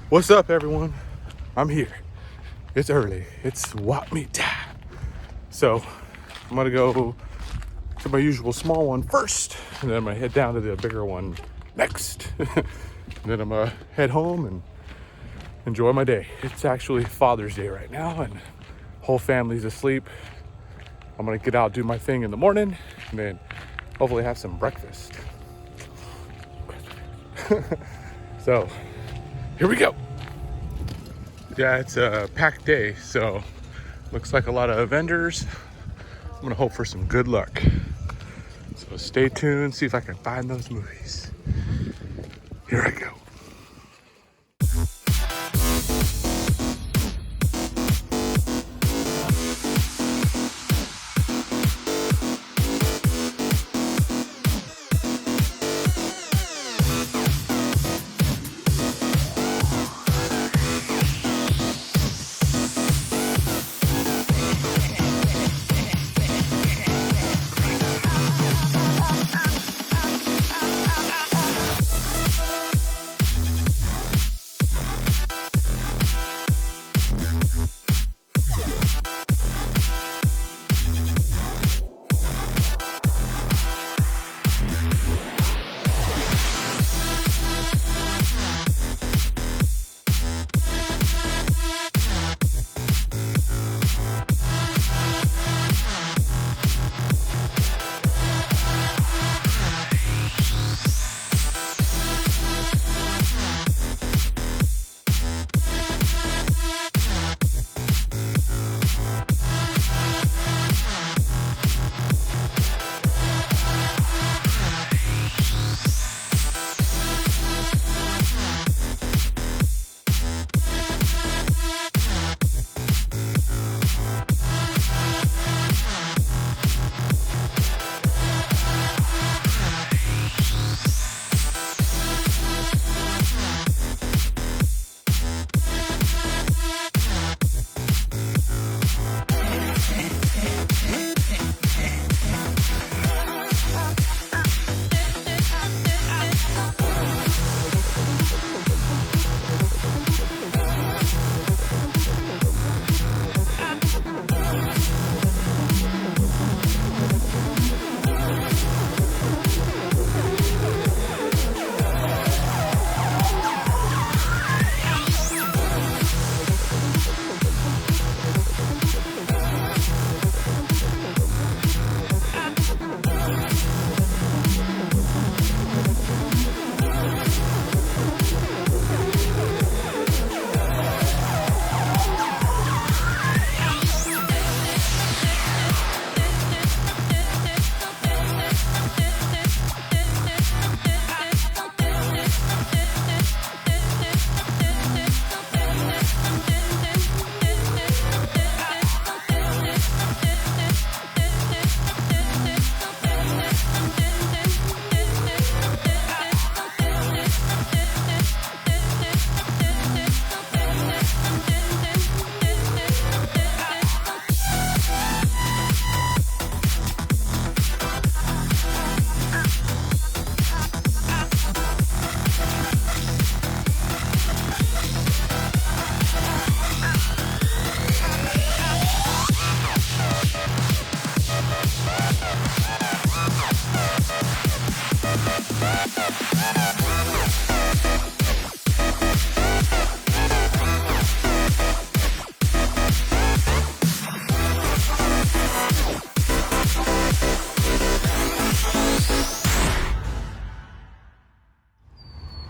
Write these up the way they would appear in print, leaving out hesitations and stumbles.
What's up, everyone? I'm here. It's early. It's swap meet time. So I'm gonna go to my usual small one first, and then I'm gonna head down to the bigger one next. And then I'm gonna head home and enjoy my day. It's actually Father's Day right now, and whole family's asleep. I'm gonna get out, do my thing in the morning, and then hopefully have some breakfast. So here we go. Yeah, it's a packed day, so looks like a lot of vendors. I'm gonna hope for some good luck. So stay tuned, see if I can find those movies. Here I go.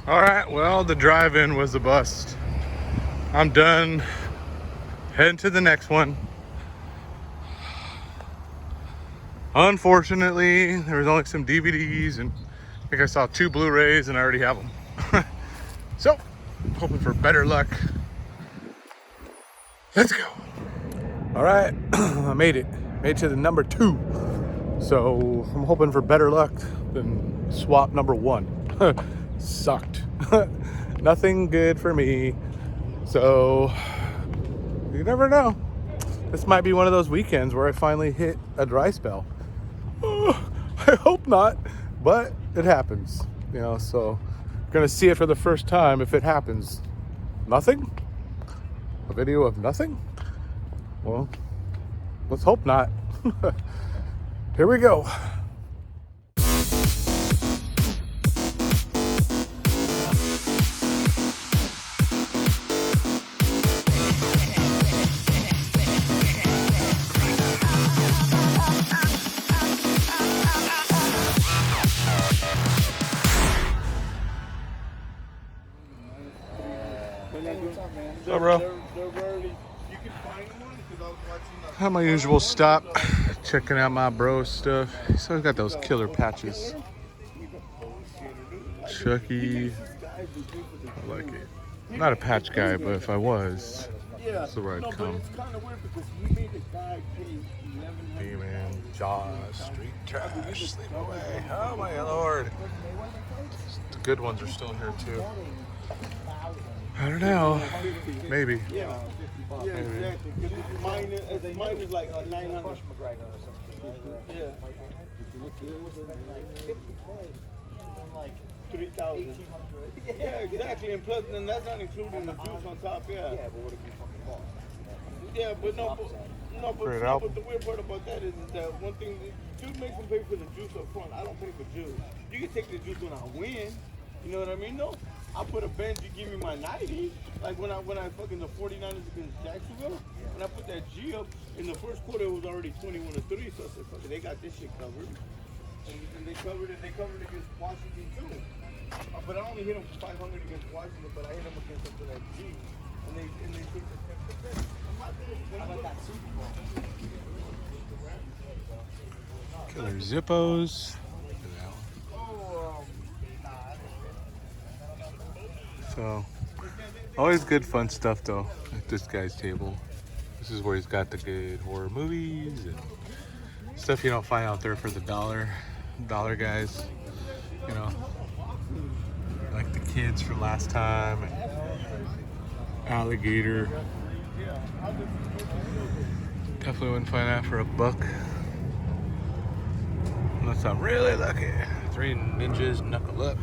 All right, well, the drive-in was a bust. I'm done. Heading to the next one. Unfortunately, there was only some DVDs, and I think I saw 2 Blu-rays, and I already have them. So, hoping for better luck. Let's go. All right, I made it. Made it to the number 2. So, I'm hoping for better luck than swap number 1. Sucked. Nothing good for me. So, you never know. This might be one of those weekends where I finally hit a dry spell. I hope not, but it happens, you know, so gonna see it for the first time if it happens. Nothing? A video of nothing? Well, let's hope not. Here we go. What's up, bro? At my usual stop, checking out my bro stuff. He's always got those killer patches. Chucky. I like it. I'm not a patch guy, but if I was, that's the where I'd come. Demon, Jaws, Street Trash, Sleep Away. Oh my lord. The good ones are still here too. I don't know. Maybe. Yeah, exactly. Mine is like 900. Yeah. 3,000. Yeah, exactly. And plus, then that's not including the juice on top. Yeah. Yeah, but but the weird part about that is that one thing, dude makes them pay for the juice up front. I don't pay for juice. You can take the juice when I win. You know what I mean? No, I put a bench. You give me my 90. Like when I fucking the 49ers against Jacksonville, when I put that G up in the first quarter, it was already 21-3. So I said, fuck it, they got this shit covered. And they covered it. They covered it against Washington too. But I only hit them 500 against Washington, but I hit them against them for that G. And they took the 10%. How about that Super Bowl? Killer Zippos. So, always good fun stuff though at this guy's table. This is where he's got the good horror movies and stuff you don't find out there for the dollar guys. You know, like the kids from last time and Alligator. Definitely wouldn't find that for $1. Unless I'm really lucky. 3 ninjas knuckle up.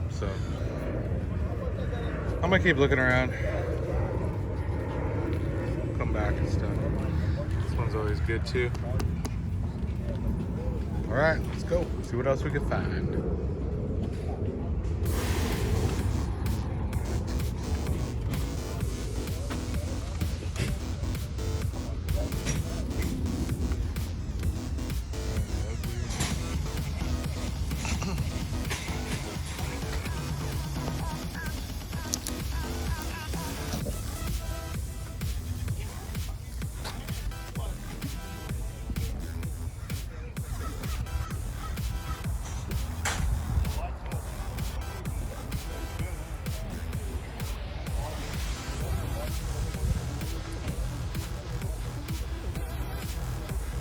So I'm gonna keep looking around. Come back and stuff. This one's always good too. Alright, let's go. See what else we can find.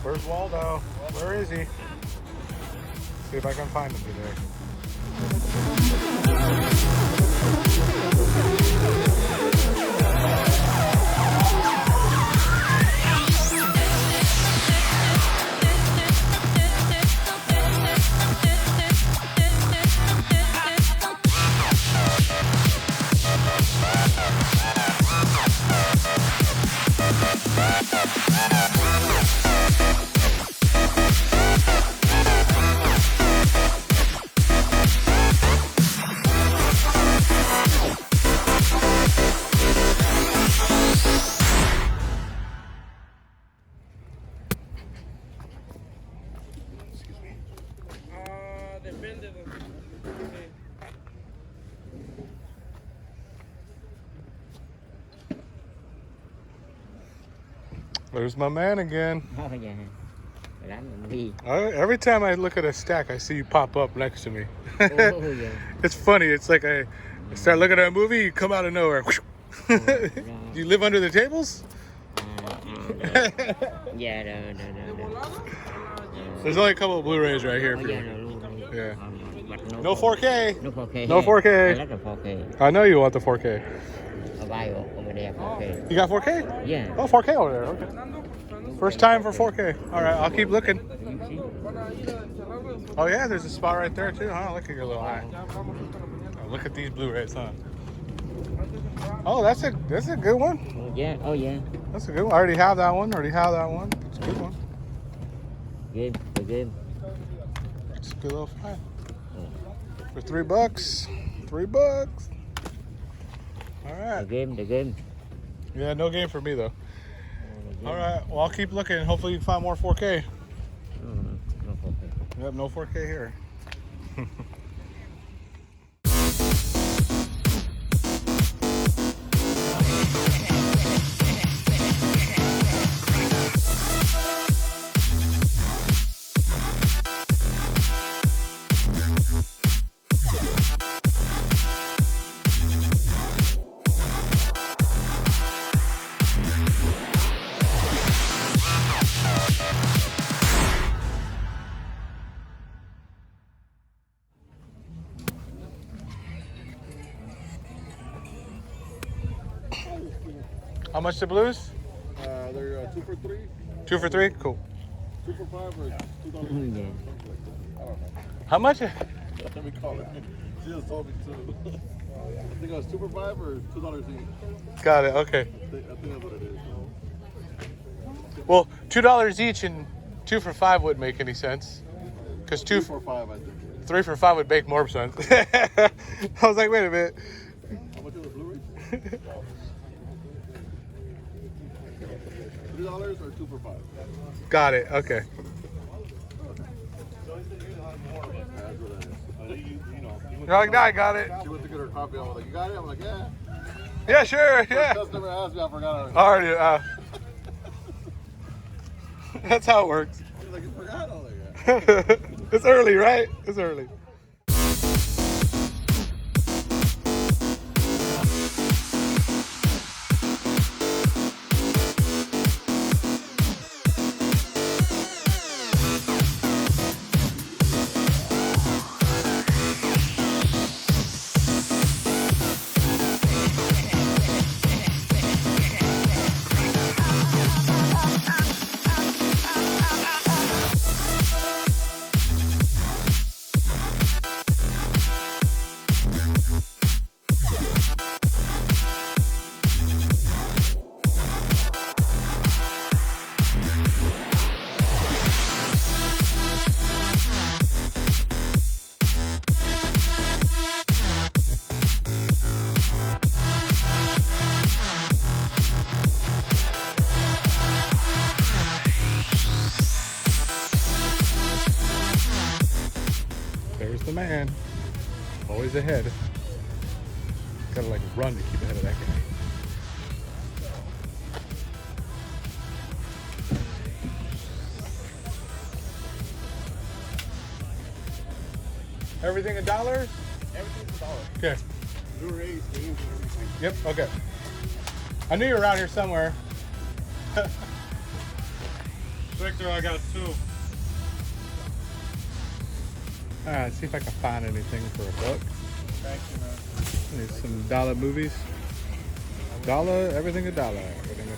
Where's Waldo? Where is he? See if I can find him today. There's my man again. Oh, yeah. Every time I look at a stack, I see you pop up next to me. Oh, yeah. It's funny. It's like I start looking at a movie, you come out of nowhere. Do you live under the tables? Yeah, no. There's only a couple of Blu-rays right here Oh, for yeah, you. no. Yeah. But No 4K. No 4K. No 4K. I like the 4K. I know you want the 4K. Awhile over there, 4K. You got 4K? Yeah. Oh, 4K over there. Okay. First time for 4K. All right, I'll keep looking. Oh yeah, there's a spot right there too, huh? Look at your little eye. Oh, look at these Blu-rays, huh? Oh, that's a good one. Oh, yeah. Oh, yeah. That's a good one. I already have that one. It's a good one. Game. The game. It's a good little find. For $3. $3. All right. The game. Yeah, no game for me though. All right. Well, I'll keep looking. Hopefully, you can find more 4K. No problem. Yep, no 4K here. How much the blues? They're 2 for 3. 2 for 3? Cool. 2 for 5 or $2. Yeah. I don't know. How much? Let me call it. She just told me to. I think it was 2 for 5 or $2 each. Got it. Okay. I think that's what it is. Well, $2 each and 2 for 5 wouldn't make any sense. Because 3 for 5, I think. 3 for 5 would make more sense. I was like, wait a minute. How much are the Blu-rays? $3 or 2 for 5? Got it. Okay. That's what it is. You're like, no, I got it. She went to get her coffee. I was like, you got it? I'm like, yeah. Yeah, sure. Yeah. Customer asked me, I forgot. Already. That's how it works. She's like, you forgot? I was like, yeah. It's early, right? It's early. There's the man. Always ahead. Gotta like run to keep ahead of that guy. Everything $1? Everything's $1. Okay. Blu-rays, games, and everything. Yep, okay. I knew you were around here somewhere. Victor, I got 2. Alright, see if I can find anything for $1. Thank you, man. There's some dollar movies. Dollar, everything $1. Everything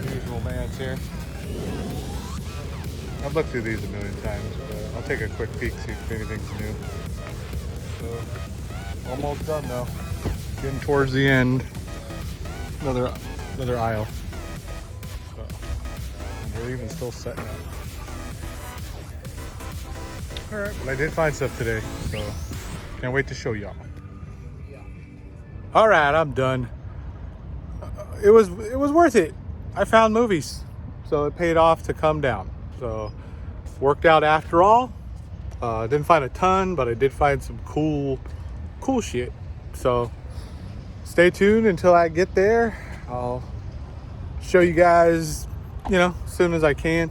Usual man's here. I've looked through these a million times, but I'll take a quick peek, see if anything's new. So, almost done though. Getting towards the end. Another aisle. So, and they're even still setting up. Alright, but I did find stuff today, so can't wait to show y'all. Alright, I'm done. It was worth it. I found movies, so it paid off to come down. So worked out after all. Didn't find a ton, but I did find some cool shit. So stay tuned until I get there. I'll show you guys, as soon as I can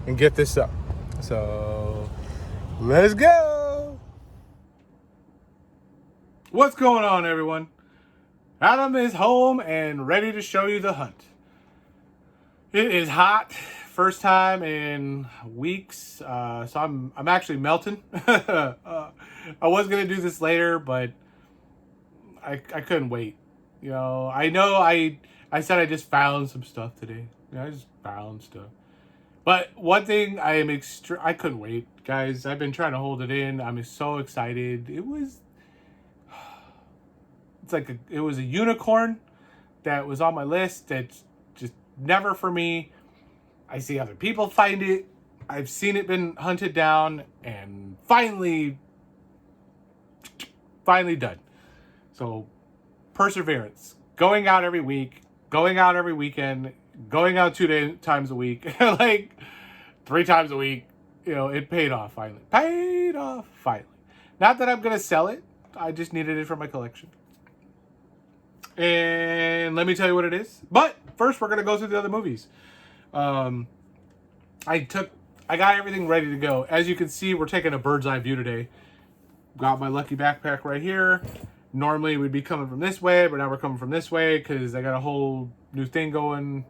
and get this up. So let's go. What's going on, everyone? Adam is home and ready to show you the hunt. It is hot, first time in weeks, so I'm actually melting. I was gonna do this later, but I couldn't wait. I know I said I just found some stuff today. I just found stuff. But one thing I couldn't wait, guys. I've been trying to hold it in. I'm so excited. It was a unicorn that was on my list that's just never for me. I see other people find it. I've seen it been hunted down and finally done. So perseverance, going out every week, going out every weekend, going out 2 times a week, like 3 times a week. It paid off finally. Not that I'm going to sell it. I just needed it for my collection. And let me tell you what it is. But first, we're gonna go through the other movies. I got everything ready to go. As you can see, we're taking a bird's eye view today. Got my lucky backpack right here. Normally, we'd be coming from this way, but now we're coming from this way because I got a whole new thing coming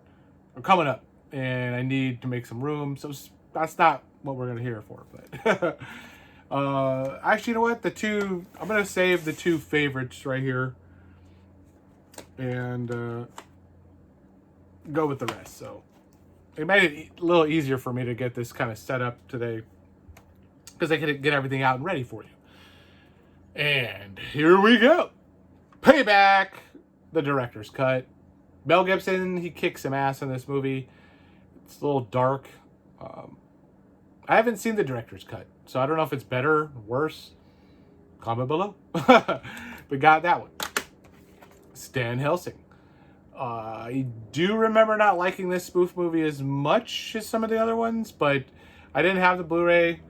up, and I need to make some room. So that's not what we're gonna hear for. But actually, you know what? I'm gonna save the 2 favorites right here. And go with the rest. So it made it a little easier for me to get this kind of set up today because I could get everything out and ready for you. And here we go. Payback, the director's cut. Mel Gibson, he kicks some ass in this movie. It's a little dark. I haven't seen the director's cut, so I don't know if it's better or worse. Comment below. We got that one. Stan Helsing. I do remember not liking this spoof movie as much as some of the other ones, but I didn't have the Blu-ray.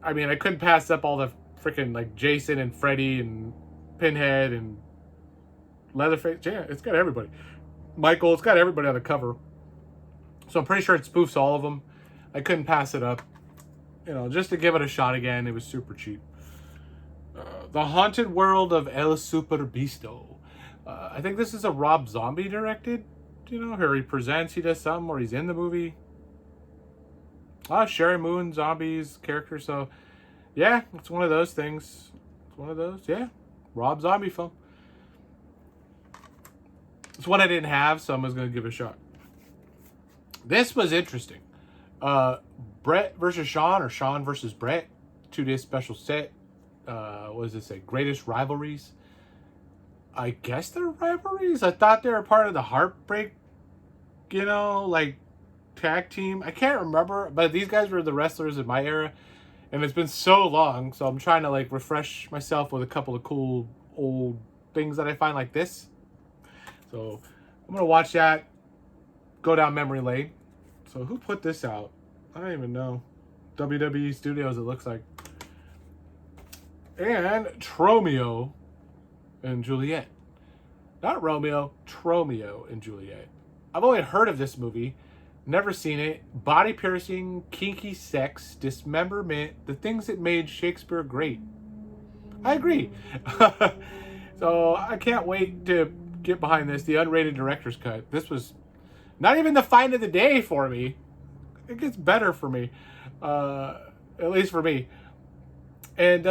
I mean, I couldn't pass up all the freaking like Jason and Freddy and Pinhead and Leatherface. Yeah, it's got everybody. Michael, it's got everybody on the cover. So I'm pretty sure it spoofs all of them. I couldn't pass it up. Just to give it a shot again. It was super cheap. The Haunted World of El Superbisto. I think this is a Rob Zombie directed, here he presents, he does something, or he's in the movie. Sherry Moon, zombies, character, so yeah, it's one of those things. It's one of those, yeah, Rob Zombie film. It's one I didn't have, so I'm just going to give it a shot. This was interesting. Brett versus Sean, or Sean versus Brett, 2-day special set. What does it say? Greatest rivalries. I guess they're rivalries. I thought they were part of the Heartbreak, tag team. I can't remember, but these guys were the wrestlers in my era, and it's been so long, so I'm trying to refresh myself with a couple of cool old things that I find like this. So I'm gonna watch that, go down memory lane. So who put this out? I don't even know. WWE Studios, it looks like. And Tromeo and Juliet. Not Romeo, Tromeo and Juliet. I've only heard of this movie, never seen it. Body piercing, kinky sex, dismemberment, the things that made Shakespeare great. I agree. So I can't wait to get behind this, the unrated director's cut. This was not even the find of the day for me. It gets better for me. At least for me. And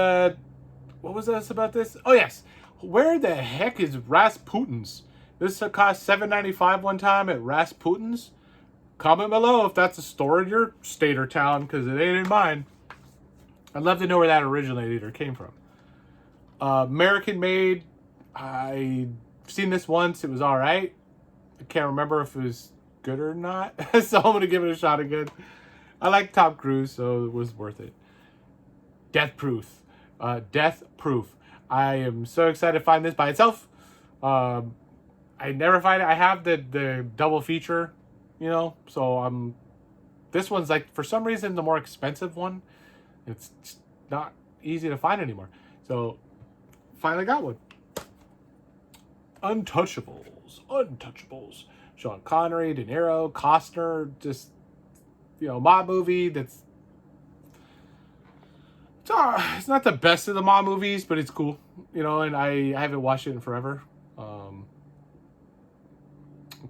what was this about this? Oh yes. Where the heck is Rasputin's? This cost $7.95 one time at Rasputin's. Comment below if that's a store in your state or town, because it ain't in mine. I'd love to know where that originated or came from. American made. I've seen this once. It was all right. I can't remember if it was good or not. So I'm going to give it a shot again. I like Tom Cruise, so it was worth it. Death Proof. Death Proof. I am so excited to find this by itself. I never find it. I have the double feature, so this one's like, for some reason, the more expensive one. It's not easy to find anymore. So finally got one. Untouchables. Sean Connery, De Niro, Costner, just, mob movie that's, it's not the best of the mob movies, but it's cool, and I haven't watched it in forever. I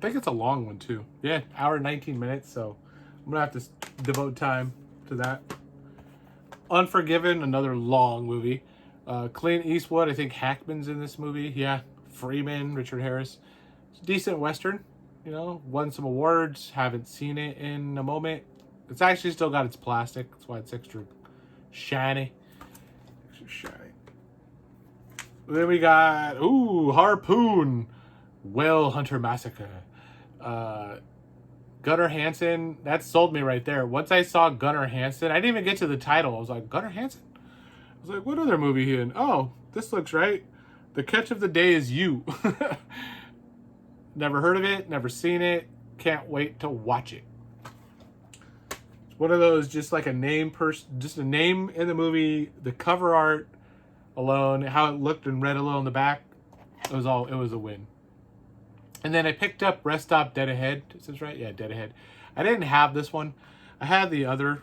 think it's a long one too. Yeah, hour and 19 minutes, so I'm gonna have to devote time to that. Unforgiven, another long movie. Clint Eastwood, I think Hackman's in this movie. Yeah, Freeman, Richard Harris. It's a decent Western, won some awards. Haven't seen it in a moment. It's actually still got its plastic. That's why it's extra shiny. Then we got, Harpoon. Whale Hunter Massacre. Gunnar Hansen, that sold me right there. Once I saw Gunnar Hansen, I didn't even get to the title. I was like, Gunnar Hansen? I was like, what other movie he in? Oh, this looks right. The Catch of the Day Is You. Never heard of it, never seen it. Can't wait to watch it. It's one of those, just like a name just a name in the movie, the cover art alone, how it looked and read a little in the back. It was a win. And then I picked up Rest Stop Dead Ahead. Is this right? Yeah, Dead Ahead. I didn't have this one. I had the other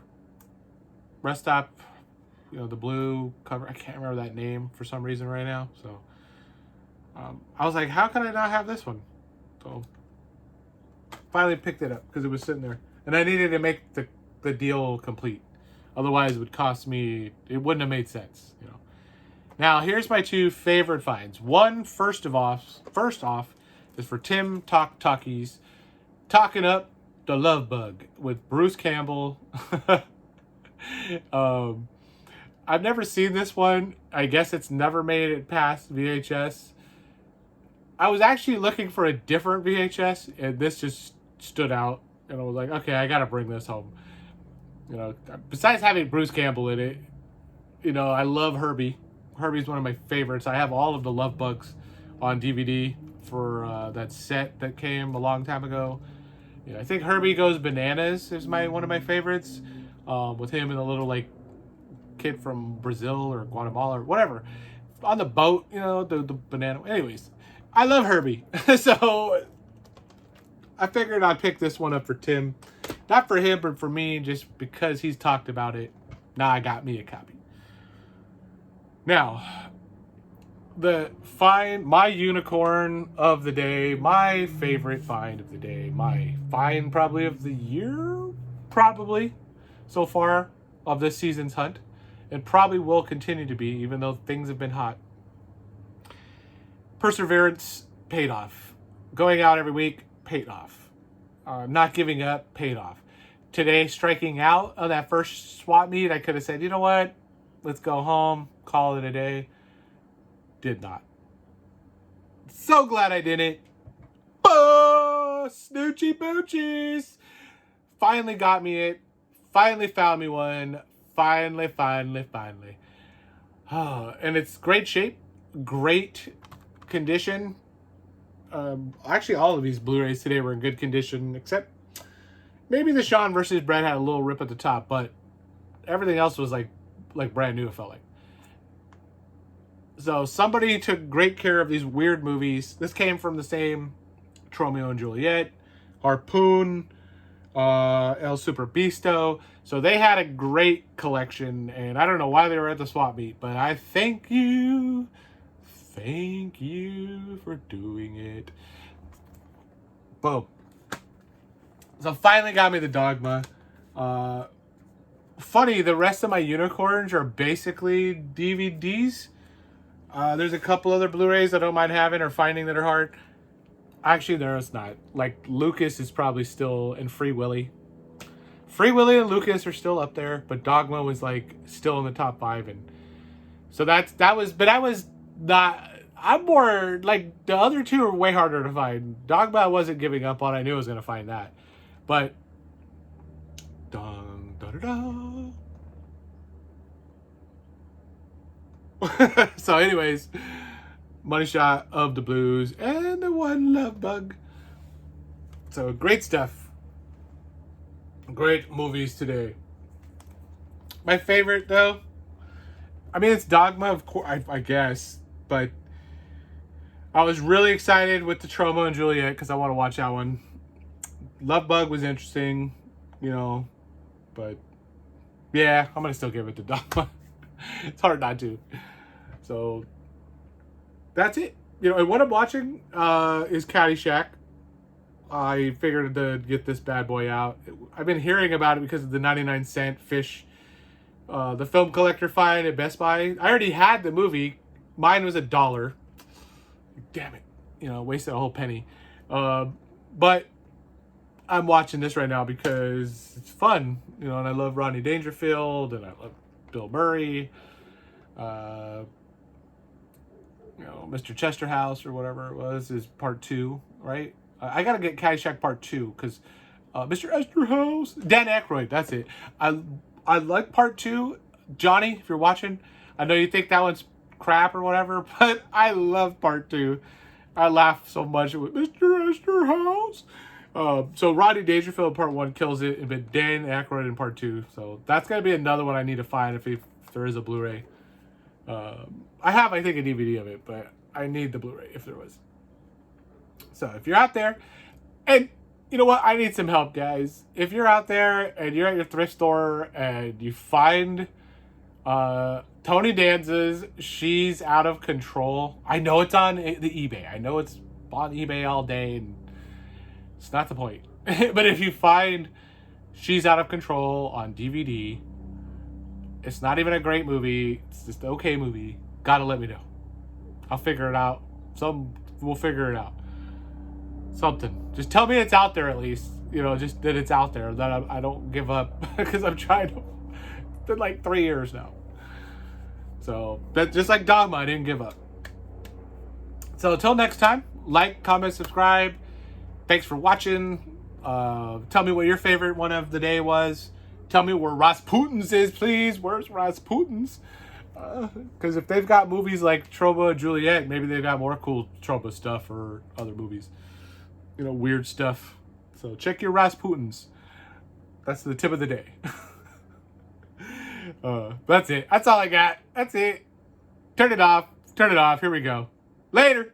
Rest Stop, the blue cover. I can't remember that name for some reason right now. So I was like, how can I not have this one? So finally picked it up because it was sitting there. And I needed to make the deal complete. Otherwise it would cost me, it wouldn't have made sense. Now here's my two favorite finds. One, first off, is for Tim Talkies, Talking Up the Love Bug with Bruce Campbell. I've never seen this one. I guess it's never made it past VHS. I was actually looking for a different VHS, and this just stood out. And I was like, okay, I got to bring this home. Besides having Bruce Campbell in it, I love Herbie. Herbie's one of my favorites. I have all of the Love Bugs on DVD for that set that came a long time ago. I think Herbie Goes Bananas is one of my favorites, with him and a little kid from Brazil or Guatemala or whatever on the boat. The banana. Anyways, I love Herbie, so I figured I'd pick this one up for Tim, not for him, but for me, just because he's talked about it. Now I got me a copy. Now, my unicorn of the day, my favorite find of the day, my find probably of the year, probably so far of this season's hunt, and probably will continue to be, even though things have been hot. Perseverance paid off. Going out every week paid off. Not giving up paid off. Today, striking out on that first swap meet, I could have said, you know what? Let's go home, call it a day. Did not. So glad I didn't. Snoochie Boochies. Finally got me it. Finally found me one. Finally. And it's great shape. Great condition. Actually, all of these Blu-rays today were in good condition, except maybe the Sean versus Brett had a little rip at the top, but everything else was like brand new, it felt like. So somebody took great care of these weird movies. This came from the same Romeo and Juliet, Harpoon, El Super Bisto. So they had a great collection, and I don't know why they were at the swap meet, but I thank you for doing it. Boom. So finally got me the Dogma. Funny, the rest of my unicorns are basically DVDs. There's a couple other Blu-rays I don't mind having or finding that are hard. Actually, there's not. Like, Lucas is probably still in Free Willy. Free Willy and Lucas are still up there, but Dogma was like still in the top 5, and so that was not. I'm more like the other two are way harder to find. Dogma I wasn't giving up on. I knew I was gonna find that, but dun, da, da, da. So, anyways, Money Shot, Of the Blues, and The One Love Bug. So great stuff. Great movies today. My favorite though, I mean, it's Dogma, of course, I guess, but I was really excited with the Troma and Juliet because I want to watch that one. Love Bug was interesting, you know, but yeah, I'm gonna still give it to Dogma. It's hard not to. So that's it. You know, and what I'm watching is Caddyshack. I figured to get this bad boy out. I've been hearing about it because of the 99-cent fish, the film collector find at Best Buy. I already had the movie. Mine was $1. Damn it. You know, wasted a whole penny. But I'm watching this right now because it's fun. You know, and I love Rodney Dangerfield and I love Bill Murray. You know, Mr. Chesterhouse or whatever it was is part 2, right? I gotta get Caddyshack part 2 because Mr. Chesterhouse, Dan Aykroyd, that's it. I like part 2. Johnny, if you're watching, I know you think that one's crap or whatever, but I love part 2. I laugh so much with Mr. Chesterhouse. So Rodney Dangerfield part 1 kills it, and Dan Aykroyd in part 2. So that's gonna be another one I need to find if there is a Blu-ray. I have, I think, a DVD of it, but I need the Blu-ray if there was. So if you're out there, and you know what, I need some help, guys. If you're out there and you're at your thrift store and you find Tony Danza's She's Out of Control, I know it's on the eBay. I know it's on eBay all day, and it's not the point. But if you find She's Out of Control on DVD, it's not even a great movie. It's just an okay movie. Gotta let me know. I'll figure it out. We'll figure it out. Something. Just tell me it's out there at least. You know, just that it's out there. That I don't give up because I'm trying to. It's been like 3 years now. So that just like Dogma, I didn't give up. So until next time, like, comment, subscribe. Thanks for watching. Tell me what your favorite one of the day was. Tell me where Rasputin's is, please. Where's Rasputin's? Because if they've got movies like Troma and Juliet, maybe they've got more cool Troma stuff or other movies. You know, weird stuff. So check your Rasputin's. That's the tip of the day. That's it. That's all I got. That's it. Turn it off. Turn it off. Here we go. Later.